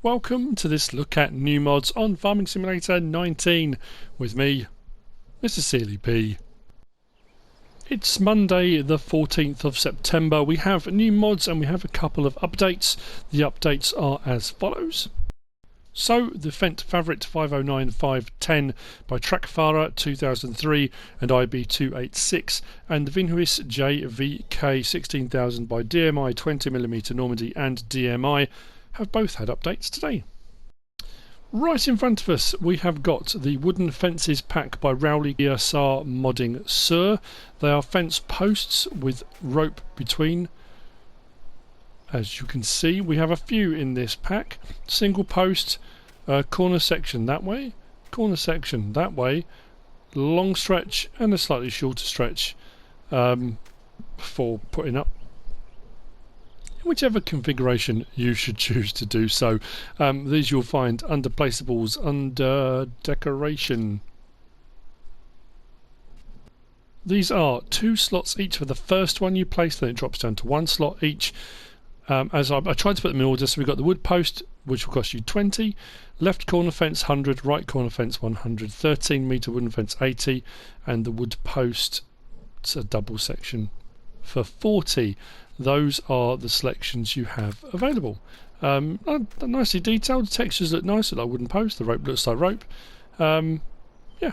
Welcome to this look at new mods on Farming Simulator 19 with me, MrSealyp. It's Monday the 14th of September. We have new mods and we have a couple of updates. The updates are as follows. So, the Fendt Favorite 509-510 by Trackfahrer 2003 and IB286 and the Vinhuis JVK 16000 by DMI 20mm Normandy and DMI have both had updates today. Right in front of us we have got the Wooden Fences pack by Rowley ESR Modding Sur. They are fence posts with rope between. As you can see, we have a few in this pack. Single post, corner section that way, corner section that way, long stretch and a slightly shorter stretch for putting up. Whichever configuration you should choose to do so. These you'll find under placeables, under decoration. These are 2 slots each for the first one you place, then it drops down to 1 slot each. As I tried to put them in order, so we've got the wood post, which will cost you 20, left corner fence 100, right corner fence 100, 13 metre wooden fence 80, and the wood post, it's a double section, for 40. Those are the selections you have available. Nicely detailed, the textures look nice, look like wooden post, the rope looks like rope. Yeah.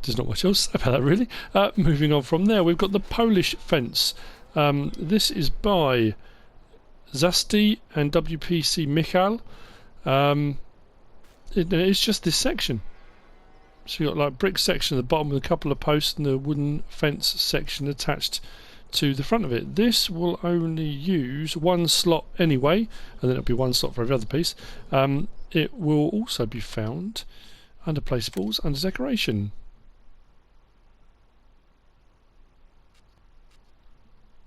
There's not much else to say about that really. Moving on from there, we've got the Polish fence. This is by Szasty and WPC MichaŁ. It's just this section. So you've got like brick section at the bottom with a couple of posts and the wooden fence section attached to the front of it. This will only use 1 slot anyway, and then it'll be 1 slot for every other piece. It will also be found under placeables, under decoration.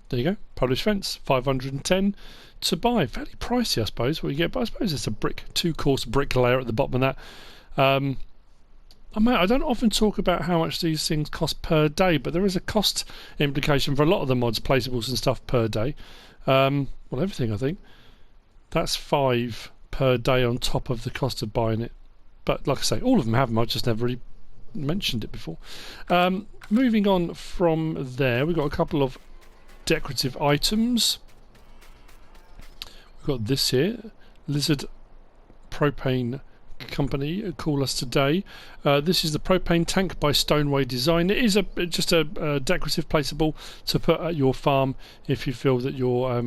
There you go, Polish fence, 510 to buy. Fairly pricey, I suppose, what you get, but I suppose it's a brick, 2-course brick layer at the bottom of that. I don't often talk about how much these things cost per day, but there is a cost implication for a lot of the mods, placeables and stuff per day. Well, everything I think. That's 5 per day on top of the cost of buying it. But like I say, all of them have them, I've just never really mentioned it before. Moving on from there, we've got a couple of decorative items. We've got this here, Lizard Propane Company call us today. This is the Propane Tank by Stoneway Design. It is just a decorative placeable to put at your farm if you feel that you're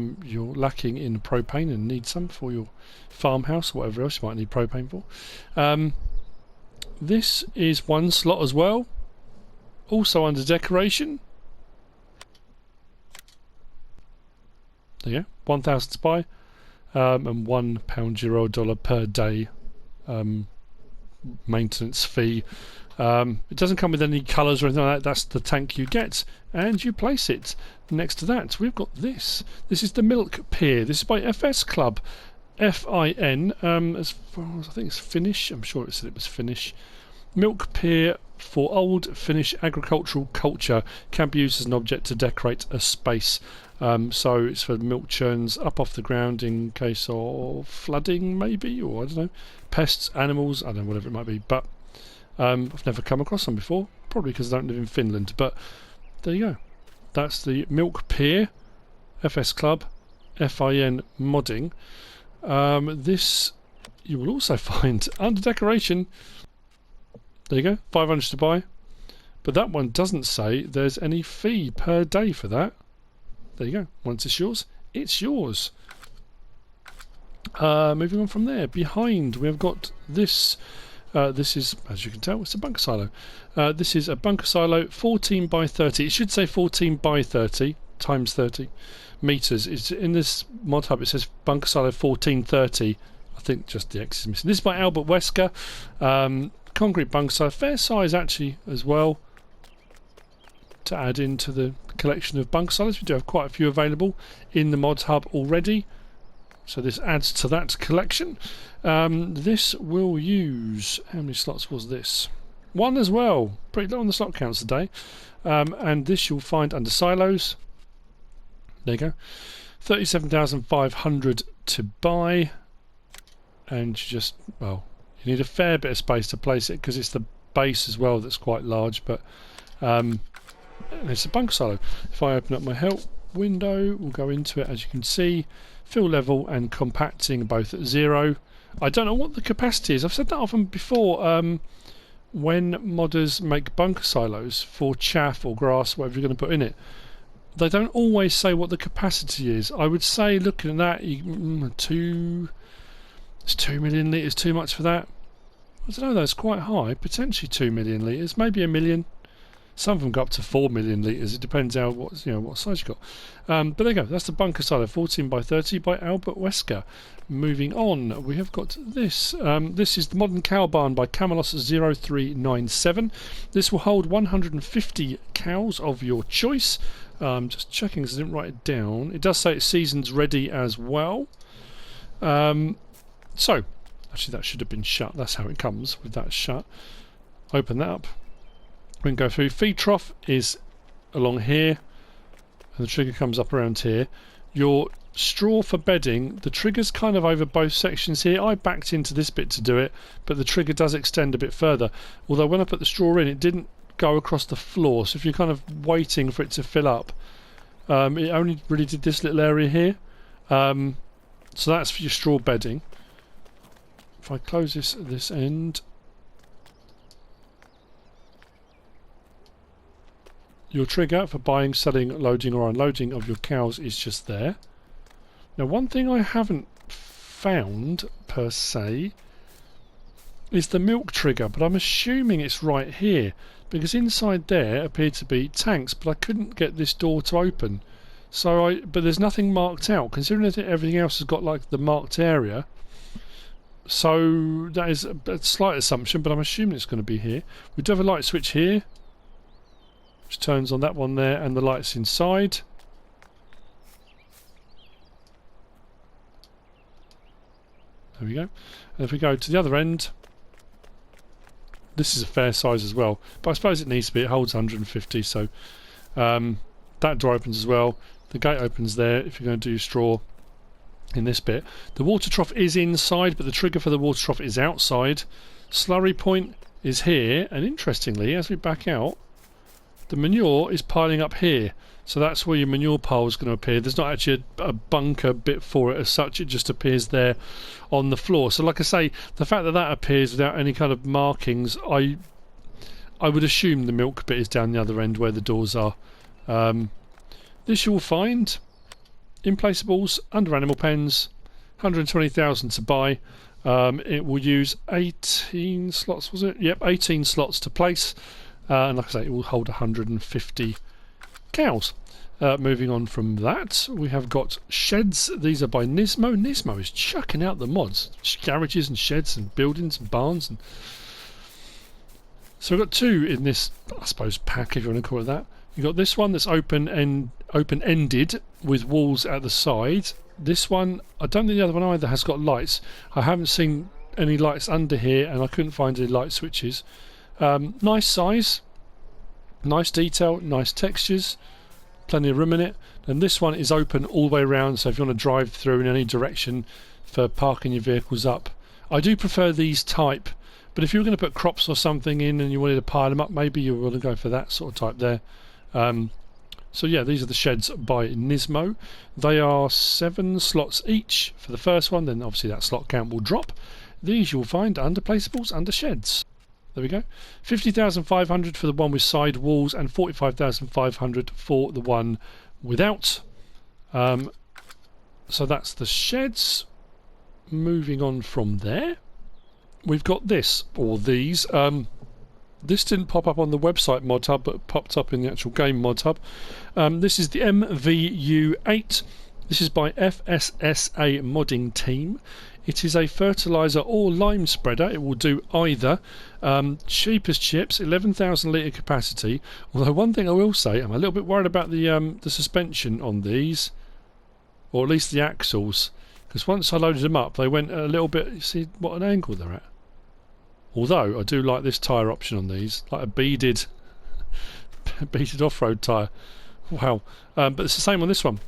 lacking in propane and need some for your farmhouse or whatever else you might need propane for. This is 1 slot as well, also under decoration. There you go, 1,000 to buy, and £1 per day maintenance fee. It doesn't come with any colours or anything like that. That's the tank you get, and you place it. Next to that we've got this. This is the Milk Pier. This is by FSClub-FIN. As far as I think it's Finnish, I'm sure it said it was Finnish. Milk Pier for old Finnish agricultural culture, can be used as an object to decorate a space. So it's for milk churns up off the ground in case of flooding maybe, or I don't know, pests, animals, I don't know, whatever it might be. But I've never come across them before, probably because I don't live in Finland. But there you go, that's the Milk Pier, FSClub-FIN modding. This you will also find under decoration. There you go, 500 to buy. But that one doesn't say there's any fee per day for that. There you go. Once it's yours, it's yours. Moving on from there, behind we've got this. This is, as you can tell, it's a bunker silo. This is a bunker silo, 14 by 30. It should say 14 by 30 times 30 meters. It's in this Modhub. It says bunker silo 1430. I think just the X is missing. This is by Wesker. Concrete bunker silo, fair size actually as well, to add into the collection of bunker silos. We do have quite a few available in the Modhub already, so this adds to that collection. This will use, how many slots was this? 1 as well, pretty low on the slot counts today. And this you'll find under silos. There you go, 37,500 to buy. and you just, well, you need a fair bit of space to place it because it's the base as well that's quite large, but it's a bunker silo. If I open up my help window, we'll go into it. As you can see, fill level and compacting both at 0. I don't know what the capacity is. I've said that often before. When modders make bunker silos for chaff or grass, whatever you're going to put in it, they don't always say what the capacity is. I would say, looking at that, it's 2 million litres too much for that. I don't know, that's quite high. Potentially 2 million litres, maybe a million. Some of them go up to 4 million litres. It depends how what size you got. But there you go. That's the bunker silo, 14 by 30 by Albert Wesker. Moving on, we have got this. This is the modern cow barn by Camelos 0397. This will hold 150 cows of your choice. Just checking because I didn't write it down. It does say it's seasons ready as well. So, actually that should have been shut. That's how it comes with that shut. Open that up. We can go through. Feed trough is along here, and the trigger comes up around here. Your straw for bedding, the trigger's kind of over both sections here. I backed into this bit to do it, but the trigger does extend a bit further. Although when I put the straw in, it didn't go across the floor, so if you're kind of waiting for it to fill up, it only really did this little area here. So that's for your straw bedding. If I close this end, your trigger for buying, selling, loading or unloading of your cows is just there. Now, one thing I haven't found per se is the milk trigger, but I'm assuming it's right here because inside there appeared to be tanks, but I couldn't get this door to open. But there's nothing marked out, considering that everything else has got like the marked area. So that is a slight assumption, but I'm assuming it's going to be here. We do have a light switch here, which turns on that one there, and the lights inside. There we go. And if we go to the other end, this is a fair size as well, but I suppose it needs to be. It holds 150, so that door opens as well. The gate opens there if you're going to do straw in this bit. The water trough is inside, but the trigger for the water trough is outside. Slurry point is here, and interestingly, as we back out, the manure is piling up here, so that's where your manure pile is going to appear. There's not actually a bunker bit for it as such, it just appears there on the floor. So like I say, the fact that that appears without any kind of markings, I would assume the milk bit is down the other end where the doors are. This you will find in placeables under animal pens, 120,000 to buy. It will use 18 slots, was it? Yep, 18 slots to place. And like I say, it will hold 150 cows. Moving on from that, we have got sheds. These are by Nismo. Nismo is chucking out the mods. Garages and sheds and buildings and barns. So we've got two in this, I suppose, pack, if you want to call it that. You've got this one that's open-ended with walls at the side. This one, I don't think the other one either has got lights. I haven't seen any lights under here, and I couldn't find any light switches. Nice size, nice detail, nice textures, plenty of room in it. And this one is open all the way around, so if you want to drive through in any direction for parking your vehicles up. I do prefer these type, but if you were going to put crops or something in and you wanted to pile them up, maybe you want to go for that sort of type there. So yeah, these are the sheds by Nismo. They are 7 slots each for the first one, then obviously that slot count will drop. These you'll find under placeables, under sheds. There we go. 50,500 for the one with side walls and 45,500 for the one without. So that's the sheds. Moving on from there, we've got this, or these. This didn't pop up on the website Modhub, but popped up in the actual game Modhub. This is the MefiuFs. This is by FSSA modding team. It is a fertiliser or lime spreader. It will do either. Cheap as chips, 11,000 litre capacity. Although one thing I will say, I'm a little bit worried about the suspension on these, or at least the axles, because once I loaded them up, they went a little bit. You see what an angle they're at. Although I do like this tyre option on these, like a beaded off-road tyre. Wow. But it's the same on this one.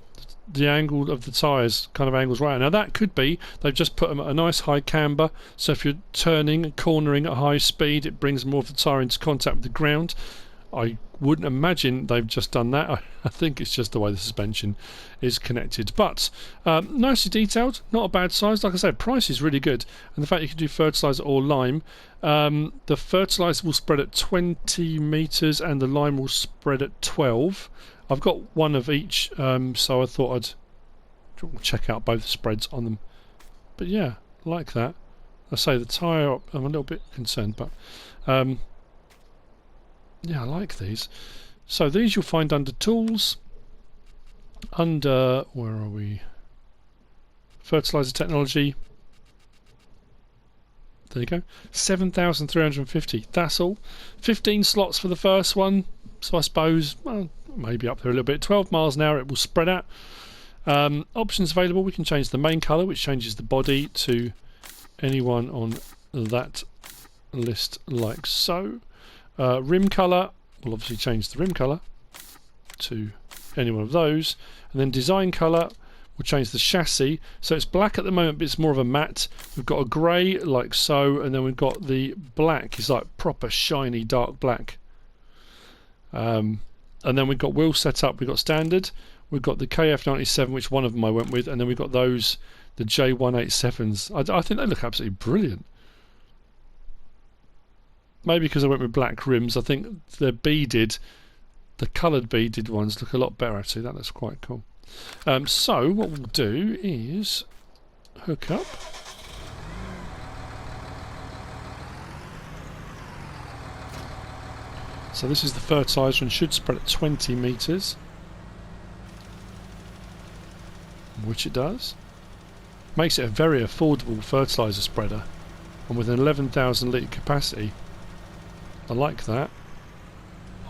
the angle of the tyres kind of angles right. Now that could be they've just put them at a nice high camber, so if you're turning and cornering at high speed, it brings more of the tyre into contact with the ground. I wouldn't imagine they've just done that. I think it's just the way the suspension is connected. But nicely detailed, not a bad size. Like I said, price is really good, and the fact you can do fertiliser or lime. The fertiliser will spread at 20 metres and the lime will spread at 12. I've got one of each, so I thought I'd check out both spreads on them. But yeah, like that. I say the tyre, I'm a little bit concerned, but yeah, I like these. So these you'll find under tools, under, where are we? Fertiliser technology. There you go. 7,350. That's all. 15 slots for the first one. So I suppose, well, maybe up there a little bit. 12 miles an hour it will spread out. Options available. We can change the main colour, which changes the body to anyone on that list like so. Rim colour, we'll obviously change the rim colour to any one of those, and then design colour, we'll change the chassis, so it's black at the moment but it's more of a matte. We've got a grey like so, and then we've got the black, it's like proper shiny dark black. And then we've got wheel setup, we've got standard, we've got the KF97, which one of them I went with, and then we've got those, the J187s. I think they look absolutely brilliant. Maybe because I went with black rims, I think the beaded, the coloured beaded ones look a lot better actually. That looks quite cool. So what we'll do is hook up. So this is the fertiliser and should spread at 20 metres, which it does. Makes it a very affordable fertiliser spreader, and with an 11,000 litre capacity. I like that.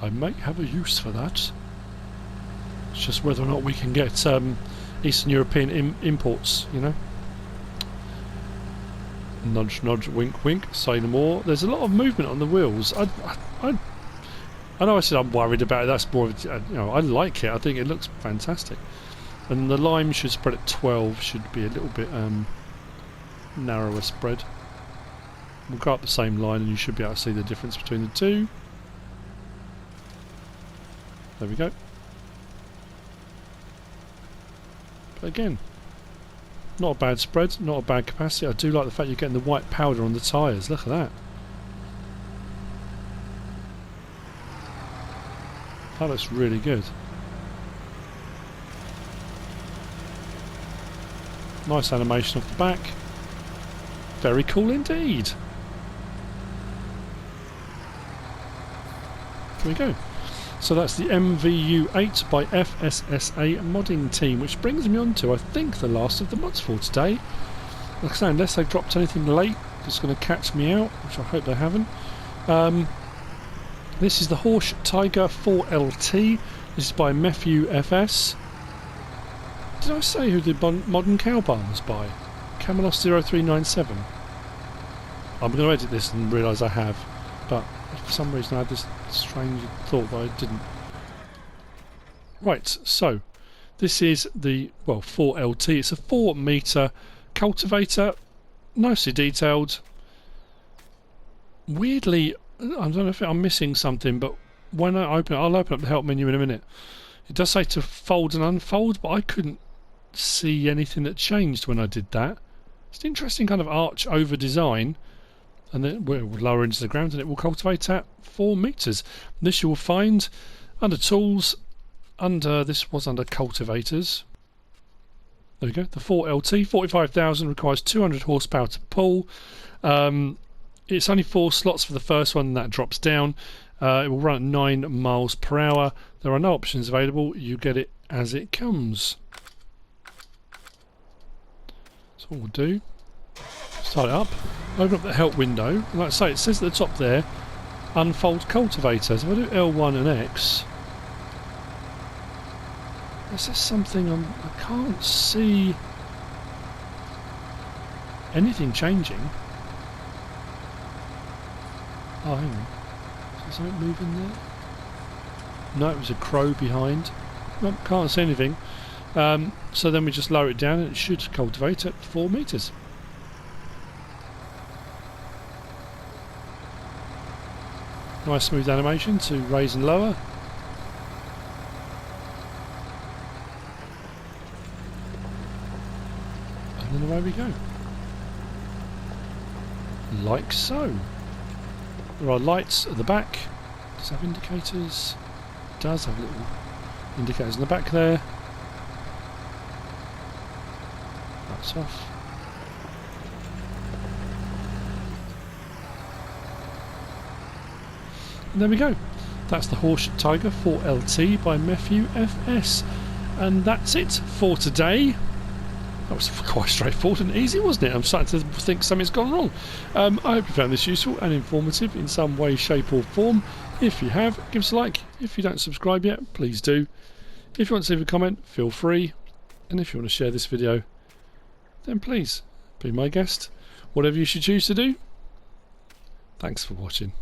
I might have a use for that. It's just whether or not we can get Eastern European imports, you know. Nudge, nudge, wink, wink. Say no more. There's a lot of movement on the wheels. I know I said I'm worried about it. That's more of a, you know, I like it. I think it looks fantastic. And the lime should spread at 12. Should be a little bit narrower spread. We'll go up the same line and you should be able to see the difference between the two. There we go. But again, not a bad spread, not a bad capacity. I do like the fact you're getting the white powder on the tyres. Look at that. That looks really good. Nice animation off the back. Very cool indeed. There we go. So that's the MVU8 by FSSA modding team, which brings me on to, I think, the last of the mods for today. Like I say, unless they've dropped anything late that's going to catch me out, which I hope they haven't. This is the Horsch Tiger 4LT. This is by MefiuFs. Did I say who the modern cow barn was by? Camelos 0397. I'm going to edit this and realise I have, but for some reason I had this strange thought that I didn't. Right, so this is the 4LT. It's a 4 metre cultivator, nicely detailed. Weirdly, I don't know if I'm missing something, but when I open it, I'll open up the help menu in a minute. It does say to fold and unfold, but I couldn't see anything that changed when I did that. It's an interesting kind of arch over design, and then we'll lower into the ground and it will cultivate at 4 metres. This you will find under tools, this was under cultivators. There we go, the 4LT, 45,000, requires 200 horsepower to pull. It's only 4 slots for the first one, and that drops down. It will run at 9 miles per hour. There are no options available, you get it as it comes. So what we'll do, start it up, open up the help window, and like I say, it says at the top there, unfold cultivator. So if I do L1 and X, is there something I can't see anything changing. Oh, hang on. Is there something moving there? No, it was a crow behind. Nope, can't see anything. So then we just lower it down and it should cultivate at 4 metres. Nice smooth animation to raise and lower. And then away we go. Like so. There are lights at the back. Does it have indicators? It does have little indicators in the back there. That's off. And there we go. That's the Horsch Tiger 4LT by MefiuFs. And that's it for today. That was quite straightforward and easy, wasn't it? I'm starting to think something's gone wrong. I hope you found this useful and informative in some way, shape or form. If you have, give us a like. If you don't subscribe yet, please do. If you want to leave a comment, feel free. And if you want to share this video, then please be my guest. Whatever you should choose to do. Thanks for watching.